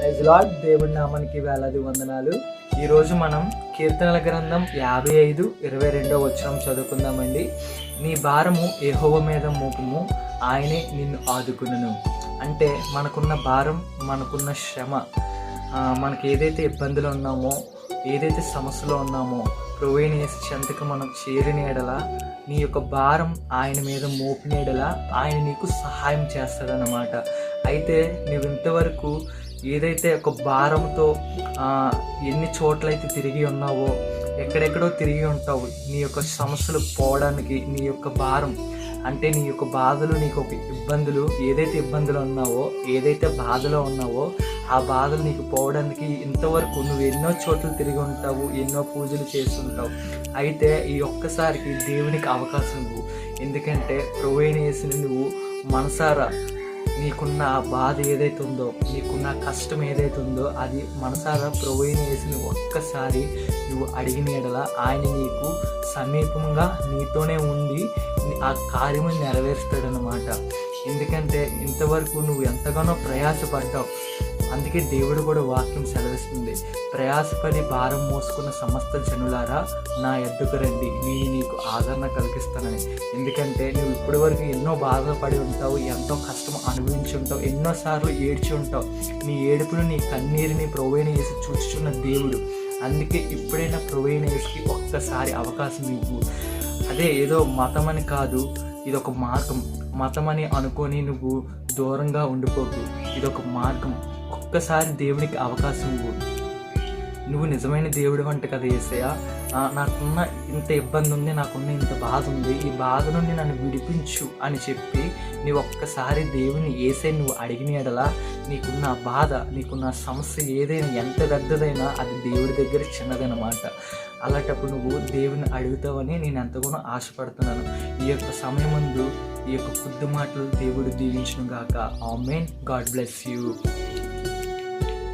Praise lord. దేవుడి నామానికి వేలాది వందనాలు. ఈరోజు మనం కీర్తనల గ్రంథం 55:22 వచనం చదువుకుందామండి. నీ భారము యెహోవా మీద మోపుము, ఆయనే నిన్ను ఆదుకునును. అంటే మనకున్న భారం, మనకున్న శ్రమ, మనకి ఏదైతే ఇబ్బందులు ఉన్నామో, ఏదైతే సమస్యలో ఉన్నామో, ప్రభువైన యేసు చెంతకు మనం చేరిన యెడల నీ యొక్క భారం ఆయన మీద మోపిన యెడల ఆయన నీకు సహాయం చేస్తాడన్నమాట. అయితే నువ్వు ఇంతవరకు ఏదైతే ఒక భారంతో ఎన్ని చోట్లయితే తిరిగి ఉన్నావో, ఎక్కడెక్కడో తిరిగి ఉంటావు, నీ యొక్క సమస్యలు పోవడానికి నీ యొక్క భారం అంటే నీ యొక్క బాధలు, నీకు ఒక ఇబ్బందులు, ఏదైతే ఇబ్బందులు ఉన్నావో, ఏదైతే బాధలో ఉన్నావో ఆ బాధలు నీకు పోవడానికి ఇంతవరకు నువ్వు ఎన్నో చోట్ల తిరిగి ఉంటావు, ఎన్నో పూజలు చేస్తుంటావు. అయితే ఈ ఒక్కసారికి దేవునికి అవకాశం ఇవ్వు. ఎందుకంటే ప్రభువైన యేసుని నువ్వు మనసారా నీకున్న ఆ బాధ ఏదైతే ఉందో, నీకున్న కష్టం ఏదైతే ఉందో అది మనసారా ప్రభువైన యేసుని ఒక్కసారి నువ్వు అడిగిన యెడల ఆయన నీకు సమీపంగా నీతోనే ఉండి ఆ కార్యము నెరవేరుస్తాడనమాట. ఎందుకంటే ఇంతవరకు నువ్వు ఎంతగానో ప్రయాసపడ్డావు. అందుకే దేవుడు కూడా వాక్యం సెలవిస్తుంది, ప్రయాసపడి భారం మోసుకున్న సమస్త జనులారా నా యొద్దకు రండి, నేను నీకు ఆదరణ కలిగిస్తానని. ఎందుకంటే నువ్వు ఇప్పటి వరకు ఎన్నో బాధలు పడి ఉంటావు, ఎంతో కష్టం అనుభవించి ఉంటావు, ఎన్నోసార్లు ఏడ్చి ఉంటావు. నీ ఏడుపును, నీ కన్నీరుని ప్రభువైన యేసు చూచుచున్న దేవుడు. అందుకే ఇప్పుడైనా ప్రభువైన యేసుకి ఒక్కసారి అవకాశం ఇవ్వు. అదే ఏదో మతం అని కాదు, ఇదొక మార్గం. మతం అని అనుకొని నువ్వు దూరంగా ఉండిపోకు, ఇదొక మార్గం. ఒక్కసారి దేవునికి అవకాశం ఇవ్వు. నువ్వు నిజమైన దేవుడు అంటే కదా యేసయ్య, నాకున్న ఇంత ఇబ్బంది ఉంది, నాకున్న ఇంత బాధ ఉంది, ఈ బాధ నుండి నన్ను విడిపించు అని చెప్పి నువ్వు ఒక్కసారి దేవుని యేసయ్య నువ్వు అడిగిన యెడల నీకున్న బాధ, నీకున్న సమస్య ఏదైనా ఎంత పెద్దదైనా అది దేవుడి దగ్గర చిన్నదనమాట. అలాంటప్పుడు నువ్వు దేవుని అడుగుతావని నేను ఎంతగానో ఆశపడుతున్నాను. ఈ యొక్క సమయం ముందు ఈ యొక్క కొద్ది మాటలు దేవుడు దీవించును గాక. ఆమేన్. God bless you.